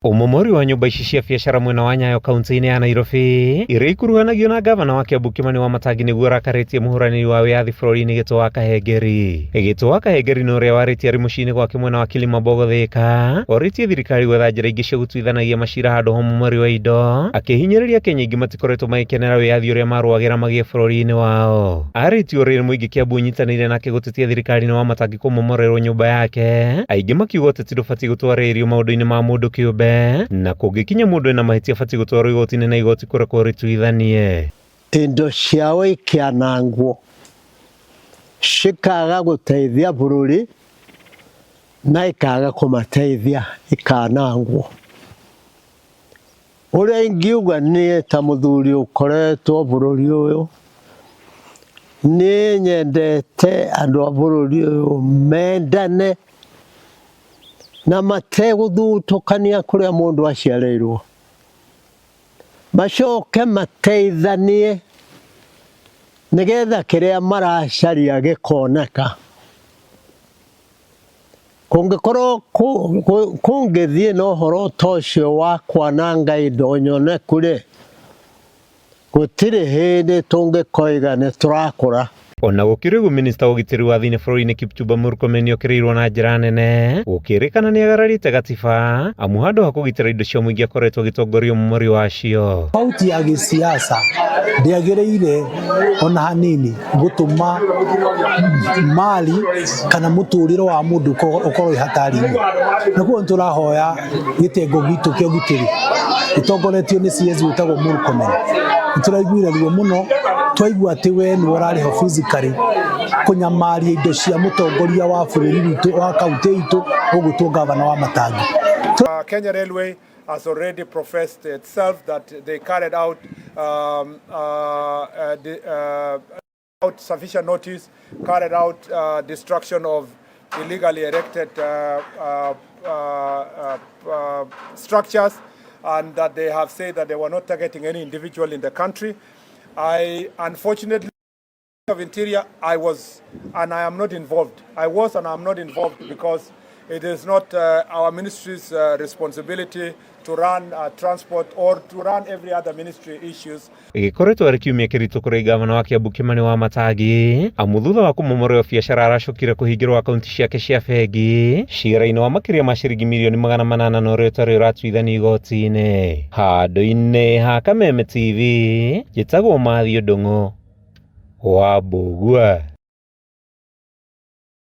Umomori wa nyumba ici cia biacara mwena wa Nyayo kaunti-ini ya Nairobi iria ikuruhanagio na gavana wa Kiambu Kimani Wamatangi niguo arakaritie muhurani wa wiathi bururi-ini Gitũ wa Kahengeri. Gitũ wa Kahengeri no uria waritie ari muciĩ-ini gwake mwena wa Kilimambogo Thika oritie thirikari gwetha njĩra ingĩ cia gũtuithanagia macira handũ ha umomori wa indo, akihinyĩrĩria Akenya aingĩ matikoretwo magĩkenera wiathi uria marũagĩra magiĩ bururi-ini wao. Aritie ũrĩa mũingĩ Kiambu ũnyitanĩire nake gũtetia thirikari-inĩ Wamatangi kũmomorerwo nyũmba yake, aingĩ makiuga ũteti ndũbatiĩ gũtwarĩrĩrio maũndũ-inĩ ma mũndũ kĩũmbe na kũngĩkinya mũndũ ena mahĩtia batiĩ gũtwarwo igoti-inĩ na igoti kũrekwo rĩtuithanie. Indo ciao ikianangwo cikaga gũteithia bũrũri na ikaga kũmateithia ikanangwo. Ũrĩa ingiuga niĩ ta mũthuri ũkoretwo bũrũri ũyũ, niĩ nyendete andũ a bũrũri ũyũ mendane na mategũthutũkania kũrĩa mũndũ aciarĩirwo, macoke mateithanie nĩgetha kĩrĩa maracaria gĩkoneka. Kũngĩkorwo kũngĩthiĩ na ũhoro ta ũcio wa kwananga indo nyoneku-rĩ, gũtirĩ hĩndĩ tũngĩkoiga nĩ tũrakũra. Ona gũkĩrĩ ũguo minista wa ũgitĩri wa thĩinĩ bũrũri-inĩ Kipchumba Murkomen okĩrĩirwo na njĩra nene gũkĩrĩkana nĩ agararĩte gatiba amu handũ ha kũgitĩra indo cia mũingĩ akoretwo agĩtongoria ũmomori wacio. Kauti ya gĩsiasa ndĩagĩrĩire ona hanini gũtũma mali kana mũtũrĩre wa mũndũ ũkorwo hatari-inĩ. Nakuo nĩtũrahoya gĩtengo gitũ kĩa ũgitĩri gĩtongoretio nĩ CS wĩtagwo Murkomen. Nĩtũraiguire ruo mũno twaigua atĩ we nĩ ũrarĩho physically kũnyamaria indo cia mũtongoria wa bũrũri witũ wa kaunti itũ ũgũtwo gavana Wamatangi. Kenya Railway has already professed itself that they carried out sufficient notice, carried out destruction of illegally erected structures, and that they have said that they were not targeting any individual in the country. Unfortunately, of Interior, I was and I am not involved. I was and I am not involved because it is not our ministry's responsibility to run transport or to run every other ministry issues. Gĩkoretwo arĩ kiumia kĩritũ kũrĩ gavana wa Kiambu Kimani Wamatangi amu thutha wa kũmomorerwo biacara aracokire kũhingĩrwo akaunti ciake cia bengi cira-inĩ wa makĩria ma ciringi mirioni 800 na ũrĩa ũtarĩ ũratuithanio igoti-inĩ. Handũ-inĩ ha Kameme TV, njĩtagwo Mathew Ndung'u wa Mbũgua.